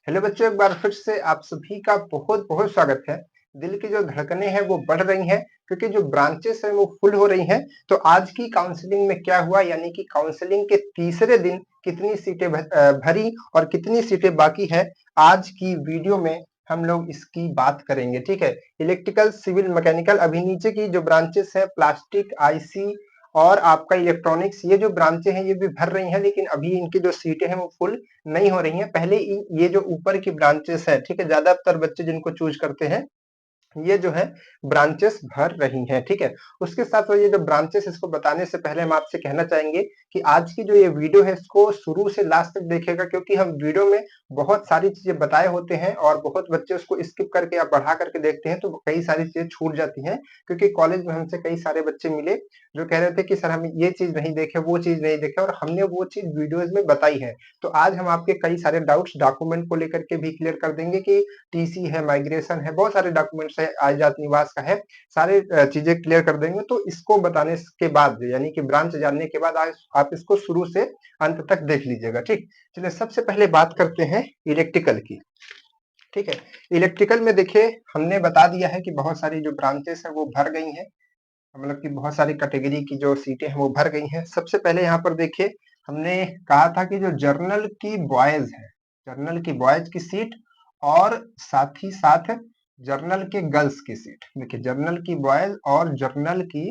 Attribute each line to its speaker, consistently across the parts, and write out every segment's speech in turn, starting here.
Speaker 1: Hello बच्चों, एक बार फिर से आप सभी का बहुत बहुत स्वागत है। दिल की जो धड़कनें हैं वो बढ़ रही हैं क्योंकि जो ब्रांचेस हैं वो फुल हो रही हैं। तो आज की काउंसलिंग में क्या हुआ, यानी कि काउंसलिंग के तीसरे दिन कितनी सीटें भरी और कितनी सीटें बाकी है, आज की वीडियो में हम लोग इसकी बात करेंगे। ठीक है, इलेक्ट्रिकल, सिविल, मैकेनिकल, अभी नीचे की जो ब्रांचेस है प्लास्टिक, आईसी और आपका इलेक्ट्रॉनिक्स, ये जो ब्रांचें हैं ये भी भर रही हैं, लेकिन अभी इनकी जो सीटें हैं वो फुल नहीं हो रही हैं। पहले ये जो ऊपर की ब्रांचेस है, ठीक है, ज्यादातर बच्चे जिनको चूज करते हैं ये जो है ब्रांचेस भर रही हैं। ठीक है, उसके साथ ये जो ब्रांचेस, इसको बताने से पहले हम आपसे कहना चाहेंगे कि आज की जो ये वीडियो है इसको शुरू से लास्ट तक देखिएगा, क्योंकि हम वीडियो में बहुत सारी चीजें बताए होते हैं और बहुत बच्चे उसको स्किप करके या बढ़ा करके देखते हैं, तो कई सारी चीजें छूट जाती हैं। क्योंकि कॉलेज में हमसे कई सारे बच्चे मिले जो कह रहे थे कि सर हम ये चीज नहीं देखे, वो चीज नहीं देखे, और हमने वो चीज वीडियोज में बताई है। तो आज हम आपके कई सारे डाउट्स डॉक्यूमेंट को लेकर के भी क्लियर कर देंगे कि टीसी है, माइग्रेशन है, बहुत सारे डॉक्यूमेंट्स है, आजाद निवास का है, सारे चीजें क्लियर कर देंगे। तो इसको बताने के बाद, यानी कि ब्रांच जानने के बाद, आज आप इसको शुरू से अंत तक देख लीजिएगा। ठीक, चलिए सबसे पहले बात करते हैं इलेक्ट्रिकल की। ठीक है, इलेक्ट्रिकल में देखिए हमने बता दिया है कि बहुत सारी जो ब्रांचेस है वो भर गई हैं, मतलब कि बहुत सारी कैटेगरी की जो सीटें हैं वो भर गई हैं। सबसे पहले यहाँ पर देखिए हमने कहा था कि जो जर्नल की बॉयज है, जर्नल की बॉयज की सीट और साथ ही साथ जर्नल के गर्ल्स की सीट, देखिए जर्नल की बॉयज और जर्नल की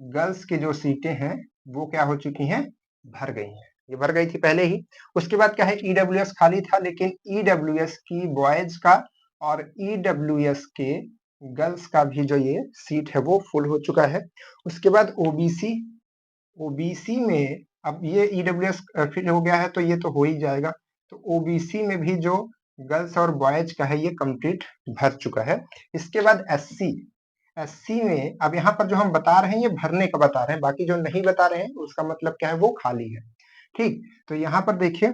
Speaker 1: गर्ल्स की जो सीटें हैं वो क्या हो चुकी हैं, भर गई हैं। ये भर गई थी पहले ही। उसके बाद क्या है, ईडब्ल्यूएस खाली था, लेकिन ईडब्ल्यूएस की बॉयज का और ईडब्ल्यूएस के गर्ल्स का भी जो ये सीट है वो फुल हो चुका है। उसके बाद ओबीसी, ओबीसी में अब ये ईडब्ल्यूएस फिल हो गया है तो ये तो हो ही जाएगा। तो ओबीसी में भी जो गर्ल्स और बॉयज का है ये कंप्लीट भर चुका है। इसके बाद एससी, एससी में अब यहाँ पर जो हम बता रहे हैं ये भरने का बता रहे हैं, बाकी जो नहीं बता रहे हैं उसका मतलब क्या है, वो खाली है। ठीक, तो यहाँ पर देखिए,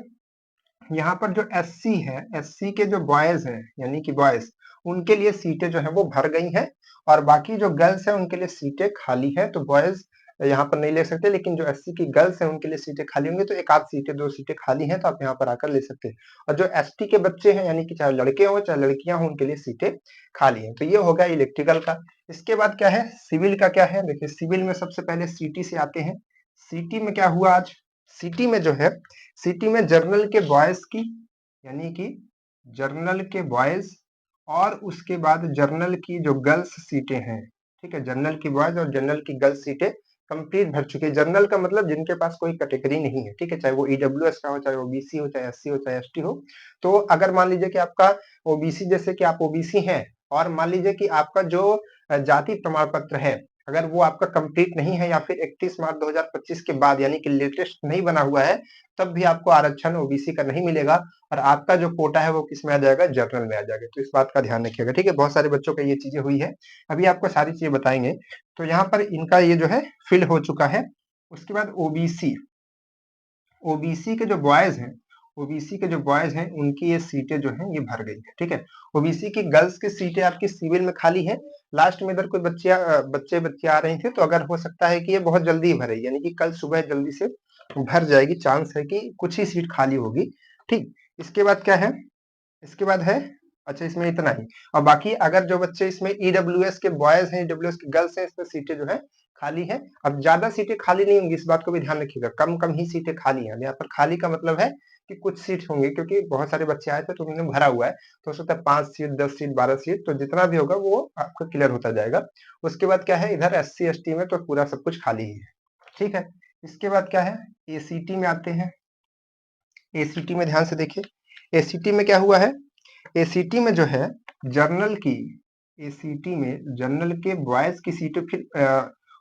Speaker 1: यहाँ पर जो एससी है, एससी के जो बॉयज हैं यानी कि बॉयज, उनके लिए सीटें जो है वो भर गई हैं, और बाकी जो गर्ल्स है उनके लिए सीटें खाली है। तो बॉयज यहाँ पर नहीं ले सकते, लेकिन जो एससी की गर्ल्स है उनके लिए सीटें खाली होंगी, तो एक आध सीटें, दो सीटें खाली हैं, तो आप यहाँ पर आकर ले सकते हैं। और जो एसटी के बच्चे हैं, यानी कि चाहे लड़के हो चाहे लड़कियां हो, उनके लिए सीटें खाली हैं। तो ये होगा इलेक्ट्रिकल का। इसके बाद क्या है, सिविल का क्या है, देखिए सिविल में सबसे पहले सिटी से आते हैं। सिटी में क्या हुआ आज, सिटी में जो है, सिटी में जर्नल के बॉयज की, यानी कि जर्नल के बॉयज और उसके बाद जर्नल की जो गर्ल्स सीटें हैं, ठीक है, जर्नल की बॉयज और जर्नल की गर्ल्स सीटें कंप्लीट भर चुकी है। जर्नल का मतलब जिनके पास कोई कैटेगरी नहीं है, ठीक है, चाहे वो ईडब्ल्यूएस का हो, चाहे ओबीसी हो, चाहे एससी हो, चाहे एसटी हो। तो अगर मान लीजिए कि आपका ओबीसी, जैसे कि आप ओबीसी हैं, और मान लीजिए कि आपका जो जाति प्रमाण पत्र है अगर वो आपका कंप्लीट नहीं है, या फिर 31 मार्च 2025 के बाद यानी कि लेटेस्ट नहीं बना हुआ है, तब भी आपको आरक्षण ओबीसी का नहीं मिलेगा, और आपका जो कोटा है वो किस में आ जाएगा, जनरल में आ जाएगा। तो इस बात का ध्यान रखिएगा। ठीक है, बहुत सारे बच्चों का ये चीजें हुई है, अभी आपको सारी चीजें बताएंगे। तो यहाँ पर इनका ये जो है फिल हो चुका है। उसके बाद ओबीसी, ओबीसी के जो बॉयज हैं, ओबीसी के जो बॉयज हैं उनकी ये सीटें जो हैं ये भर गई है। ठीक है, ओबीसी की गर्ल्स की सीटें आपकी सिविल में खाली है। लास्ट में इधर कोई बच्चे आ रही थे, तो अगर हो सकता है कि ये बहुत जल्दी भरे, यानी कि कल सुबह जल्दी से भर जाएगी, चांस है कि कुछ ही सीट खाली होगी। ठीक, इसके बाद क्या है, इसके बाद है, अच्छा इसमें इतना ही। और बाकी अगर जो बच्चे इसमें ईडब्ल्यूएस के बॉयज हैं, ईडब्ल्यूएस के गर्ल्स हैं, इसमें सीटें जो है खाली है। अब ज्यादा सीटें खाली नहीं होंगी, इस बात को भी ध्यान रखिएगा, कम कम ही सीटें खाली हैं। यहाँ पर खाली का मतलब है कि कुछ सीट होंगी, क्योंकि बहुत सारे बच्चे आए थे तो उन्होंने भरा हुआ है, तो हो सकता है 5 सीट, 10 सीट, 12 सीट, तो जितना भी होगा वो आपका क्लियर होता जाएगा। उसके बाद क्या है, इधर एससी एसटी में तो पूरा सब कुछ खाली ही है। ठीक है, इसके बाद क्या है, एसीटी में आते हैं। एसीटी में ध्यान से देखिए, एसीटी में क्या हुआ है, एसीटी में जो है जर्नल की, एसीटी में जर्नल के बॉयज की सीटें फिर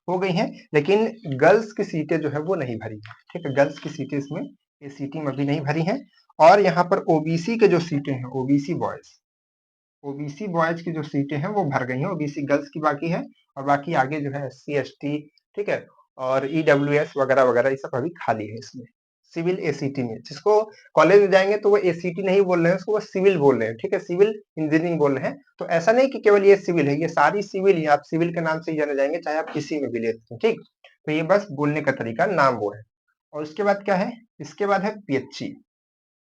Speaker 1: हो गई हैं, लेकिन गर्ल्स की सीटें जो है वो नहीं भरी। ठीक है, गर्ल्स की सीटें इसमें एसीटी में अभी नहीं भरी हैं। और यहाँ पर ओबीसी के जो सीटें हैं, ओबीसी बॉयज, ओबीसी बॉयज की जो सीटें हैं वो भर गई हैं, ओबीसी गर्ल्स की बाकी है, और बाकी आगे जो है एससी एसटी, ठीक है, और ईडब्ल्यूएस वगैरह वगैरह, ये सब अभी खाली है इसमें। सिविल एसीटी में, जिसको कॉलेज में जाएंगे तो वो एसीटी नहीं बोल रहे हैं, उसको वो सिविल बोल रहे हैं। ठीक है, सिविल इंजीनियरिंग बोल रहे हैं। तो ऐसा नहीं कि केवल ये सिविल है, ये सारी सिविल ही, आप सिविल के नाम से ही जाने जाएंगे, चाहे आप किसी में भी लेते हैं। ठीक, तो ये बस बोलने का तरीका, नाम वो है। और उसके बाद क्या है, इसके बाद है पीएचई।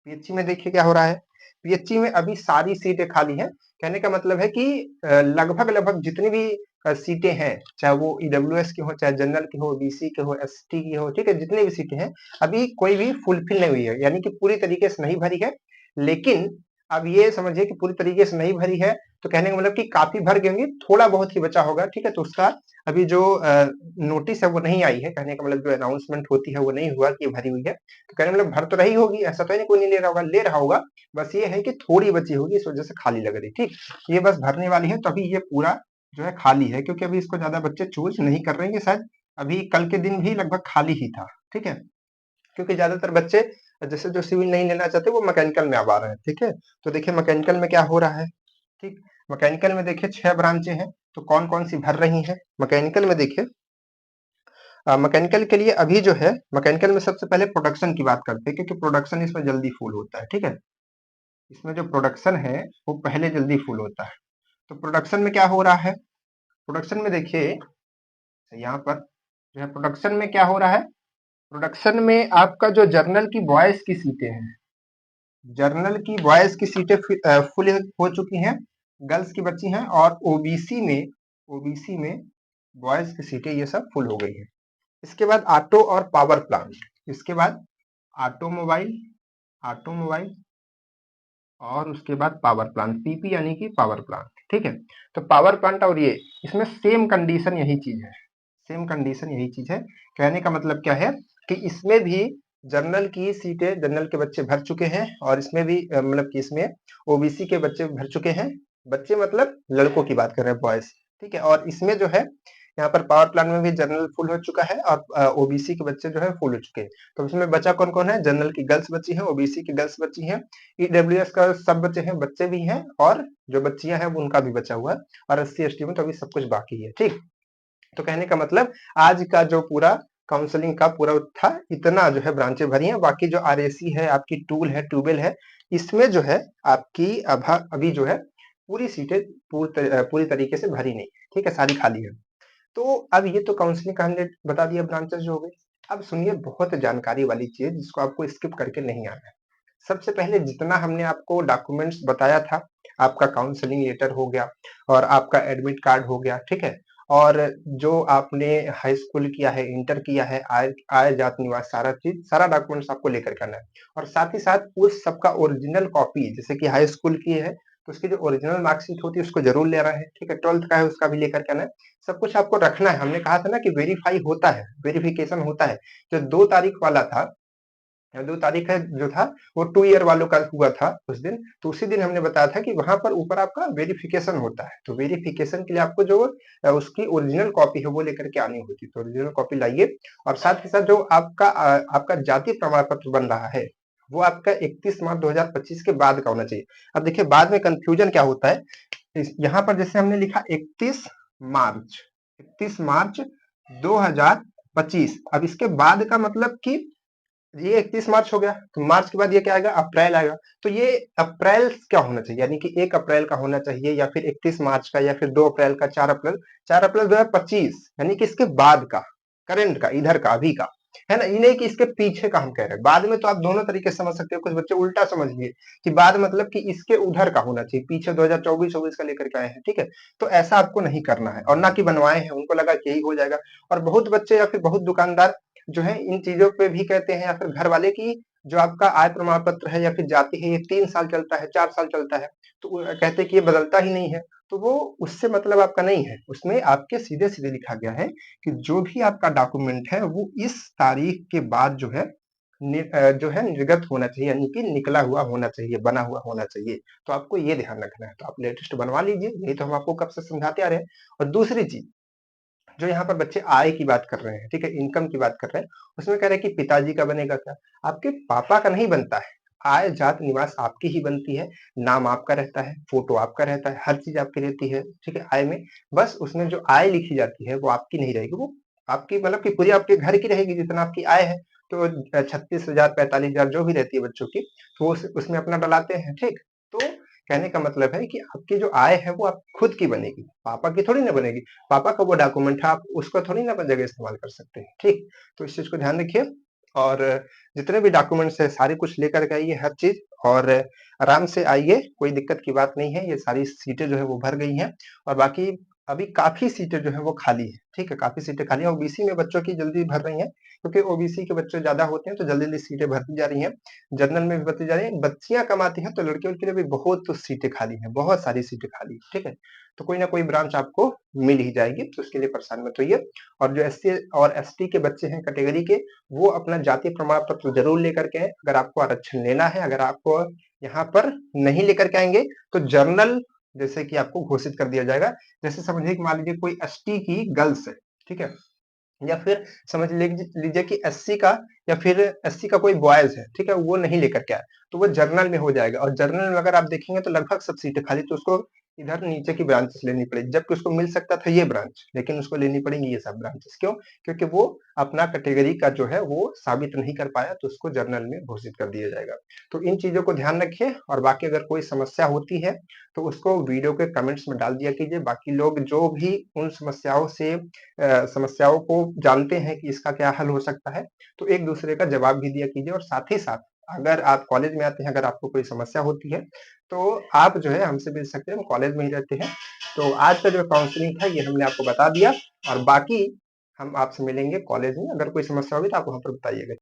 Speaker 1: पीएचई में देखिए क्या हो रहा है, पीएचई में अभी सारी सीटें खाली हैं। कहने का मतलब है कि लगभग जितनी भी सीटें हैं, चाहे वो ईडब्ल्यूएस की हो, चाहे जनरल की हो, ओबीसी की हो, एसटी की हो, ठीक है, जितनी भी सीटें हैं अभी कोई भी फुलफिल नहीं हुई है, यानी कि पूरी तरीके से नहीं भरी है। लेकिन अब ये समझिए कि पूरी तरीके से नहीं भरी है, तो कहने का मतलब कि काफी भर गई होंगी, थोड़ा बहुत ही बचा होगा, ठीक है। तो उसका अभी जो नोटिस है वो नहीं आई है, कहने का मतलब जो अनाउंसमेंट होती है वो नहीं हुआ कि भरी हुई है। तो कहने का मतलब भर तो रही होगी, ऐसा तो नहीं कोई नहीं ले रहा होगा, ले रहा होगा, बस ये है कि थोड़ी बची होगी, इस वजह से खाली लग रही, ठीक। ये बस भरने वाली है, तो अभी ये पूरा जो है खाली है, क्योंकि अभी इसको ज्यादा बच्चे चूज नहीं कर रहे हैं। शायद अभी कल के दिन भी लगभग खाली ही था, ठीक है, क्योंकि ज्यादातर बच्चे जैसे जो सिविल नहीं लेना चाहते वो मैकेनिकल में अब आ रहे हैं, ठीक है। तो देखिए मैकेनिकल में क्या हो रहा है, ठीक। मैकेनिकल में देखिए 6 ब्रांचें हैं, तो कौन कौन सी भर रही हैं मैकेनिकल में। देखिए मैकेनिकल के लिए अभी जो है, मैकेनिकल में सबसे पहले प्रोडक्शन की बात करते हैं, क्योंकि प्रोडक्शन इसमें जल्दी फुल होता है, ठीक है। इसमें जो प्रोडक्शन है वो पहले जल्दी फुल होता है। तो प्रोडक्शन में क्या हो रहा है, प्रोडक्शन में देखिए यहाँ पर जो है प्रोडक्शन में क्या हो रहा है, प्रोडक्शन में आपका जो जर्नल की बॉयज की सीटें हैं, जर्नल की बॉयज की सीटें फुल हो चुकी हैं, गर्ल्स की बची हैं, और ओबीसी में बॉयज की सीटें ये सब फुल हो गई है। इसके बाद ऑटो और पावर प्लांट, इसके बाद ऑटोमोबाइल ऑटोमोबाइल और उसके बाद पावर प्लांट, पीपी यानी कि पावर प्लांट, ठीक है। तो पावर प्लांट और ये इसमें सेम कंडीशन यही चीज है, सेम कंडीशन यही चीज है। कहने का मतलब क्या है कि इसमें भी जनरल की सीटें, जनरल के बच्चे भर चुके हैं, और इसमें भी मतलब कि इसमें ओबीसी के बच्चे भर चुके हैं, बच्चे मतलब लड़कों की बात कर रहे हैं, बॉयज, ठीक है। और इसमें जो है यहाँ पर पावर प्लांट में भी जनरल फुल हो चुका है, और ओबीसी के बच्चे जो है फुल हो चुके हैं। तो इसमें बचा कौन कौन है, जनरल की गर्ल्स बची है, ओबीसी की गर्ल्स बची है, ईडब्ल्यूएस का सब बचे हैं, बच्चे भी हैं, और जो बच्चियां हैं उनका भी बचा हुआ है, और एससी एसटी में तो अभी सब कुछ बाकी है, ठीक। तो कहने का मतलब आज का जो पूरा काउंसलिंग का पूरा था, इतना जो है ब्रांचें भरी हैं। बाकी जो आरएसी है, आपकी टूल है, ट्यूबेल है, इसमें जो है आपकी अभी जो है पूरी सीटें पूरी तरीके से भरी नहीं, ठीक है, सारी खाली है। तो अब ये तो काउंसलिंग का हमने बता दिया, ब्रांचेस जो हो गई। अब सुनिए बहुत जानकारी वाली चीज जिसको आपको स्किप करके नहीं आना है। सबसे पहले जितना हमने आपको डॉक्यूमेंट्स बताया था, आपका काउंसलिंग लेटर हो गया, और आपका एडमिट कार्ड हो गया, ठीक है, और जो आपने हाई स्कूल किया है, इंटर किया है, आय आय जात निवास, सारा चीज, सारा डॉक्यूमेंट्स आपको लेकर के आना है। और साथ ही साथ उस सबका ओरिजिनल कॉपी, जैसे कि हाई स्कूल की है तो उसकी जो ओरिजिनल मार्कशीट होती है उसको जरूर ले रहा है, ठीक है। 12th का है उसका भी लेकर के आना है, सब कुछ आपको रखना है। हमने कहा था ना कि वेरीफाई होता है, वेरिफिकेशन होता है। जो 2 तारीख वाला था, 2 तारीख है जो था, वो 2 ईयर वालों का हुआ था उस दिन। तो उसी दिन हमने बताया था कि वहां पर ऊपर आपका वेरिफिकेशन होता है, तो वेरिफिकेशन के लिए आपको जो उसकी ओरिजिनल कॉपी है वो लेकर के आनी होती है, तो ओरिजिनल कॉपी लाइए। और साथ ही साथ जो आपका जाति प्रमाण पत्र बन रहा है वो आपका 31 मार्च 2025 के बाद का होना चाहिए। अब देखिए बाद में कंफ्यूजन क्या होता है, यहाँ पर जैसे हमने लिखा 31 मार्च, 31 मार्च 2025, अब इसके बाद का मतलब कि ये 31 मार्च हो गया, तो मार्च के बाद ये क्या आएगा, अप्रैल आएगा। तो ये अप्रैल क्या होना चाहिए, यानी कि 1 अप्रैल का होना चाहिए, या फिर 31 मार्च का, या फिर 2 अप्रैल का, 4 अप्रैल, 4 अप्रैल 2025, यानी कि इसके बाद का, करंट का, इधर का, अभी का, है ना। ये नहीं कि इसके पीछे का हम कह रहे हैं। बाद में तो आप दोनों तरीके से समझ सकते हो, कुछ बच्चे उल्टा समझ लिए कि बाद मतलब कि इसके उधर का होना चाहिए, पीछे 2024 का लेकर के आए हैं, ठीक है। तो ऐसा आपको नहीं करना है, और ना कि बनवाए हैं, उनको लगा कि यही हो जाएगा। और बहुत बच्चे या फिर बहुत दुकानदार जो है इन चीजों पे भी कहते हैं, या फिर घर वाले की जो आपका आय प्रमाण पत्र है या फिर जाति है, ये 3 साल चलता है, 4 साल चलता है, तो कहते हैं कि ये बदलता ही नहीं है। तो वो उससे मतलब आपका नहीं है, उसमें आपके सीधे सीधे लिखा गया है कि जो भी आपका डॉक्यूमेंट है वो इस तारीख के बाद जो है जो है निर्गत होना चाहिए, यानी कि निकला हुआ होना चाहिए, बना हुआ होना चाहिए। तो आपको ये ध्यान रखना है, तो आप लेटेस्ट बनवा लीजिए, यही तो हम आपको कब से समझाते आ रहे हैं। और दूसरी चीज, जो यहाँ पर बच्चे आय की बात कर रहे हैं, ठीक है, इनकम की बात कर रहे हैं, उसमें कह रहे हैं कि पिताजी का बनेगा क्या, आपके पापा का नहीं बनता है। आय जात निवास आपकी ही बनती है, नाम आपका रहता है, फोटो आपका रहता है, हर चीज आपकी रहती है, ठीक है, आय में। बस उसमें जो आय लिखी जाती है वो आपकी नहीं रहेगी, वो आपकी मतलब कि पूरी आपके घर की रहेगी, जितना आपकी आय है। तो 36,000 45,000 जो भी रहती है बच्चों की, तो उसमें अपना डलाते हैं, ठीक। तो कहने का मतलब है कि आपकी जो आय है वो आप खुद की बनेगी, पापा की थोड़ी ना बनेगी। पापा का वो डॉक्यूमेंट है, आप उसको थोड़ी ना अपनी जगह इस्तेमाल कर सकते हैं, ठीक। तो इस चीज को ध्यान रखिए। और जितने भी डॉक्यूमेंट्स है सारे कुछ लेकर के आइए हर चीज़ और आराम से आइए, कोई दिक्कत की बात नहीं है। ये सारी सीटें जो है वो भर गई हैं और बाकी अभी काफ़ी सीटें जो है वो खाली हैं, ठीक है? काफ़ी सीटें खाली हैं। ओबीसी में बच्चों की जल्दी भर रही हैं क्योंकि ओबीसी के बच्चे ज़्यादा होते हैं तो जल्दी-जल्दी सीटें भरती जा रही हैं। जनरल में भी भरती जा रही हैं। बच्चियाँ कम आती हैं तो लड़कियों के लिए भी बहुत सीटें खाली हैं, बहुत सारी सीटें खाली हैं, ठीक है? तो कोई ना कोई ब्रांच आपको मिल ही जाएगी, तो उसके लिए परेशान मत होइए। और जो एससी और एसटी के बच्चे हैं कैटेगरी के, वो अपना जाति प्रमाण पत्र ज़रूर लेकर के आएँ। अगर आपको आरक्षण लेना है, अगर आपको यहाँ पर नहीं लेकर के आएँगे, तो जर्नल जैसे कि आपको घोषित कर दिया जाएगा। जैसे समझिए कि मान लीजिए कोई एसटी की गर्ल्स है, ठीक है? या फिर समझ लीजिए कि एससी का या फिर एससी का कोई बॉयज़ है, ठीक है? वो नहीं लेकर के आया, तो वो जर्नल में हो जाएगा और जर्नल में अगर आप देखेंगे तो लगभग सब सीटें खाली, तो उसको इधर नीचे की ब्रांचेस लेनी पड़ेगी, जबकि उसको मिल सकता था ये ब्रांच, लेकिन उसको लेनी पड़ेंगी ये सब ब्रांचेस। क्यों? क्योंकि वो अपना कैटेगरी का जो है वो साबित नहीं कर पाया, तो उसको जर्नल में घोषित कर दिया जाएगा। तो इन चीज़ों को ध्यान रखिए और बाकी अगर कोई समस्या होती है, तो उसको वीडियो के कमेंट्स में डाल दिया कीजिए। बाकी लोग जो भी उन समस्याओं को जानते हैं कि इसका क्या हल हो सकता है, तो एक-दूसरे का जवाब भी दिया कीजिए और साथ ही साथ अगर आप कॉलेज में आते हैं, अगर आपको कोई समस्या होती है, तो आप जो है हमसे मिल सकते हैं, हम कॉलेज में ही रहते हैं। तो आज का जो काउंसलिंग था, ये हमने आपको बता दिया और बाकी हम आपसे मिलेंगे कॉलेज में, अगर कोई समस्या होगी तो आप वहाँ पर बताइएगा।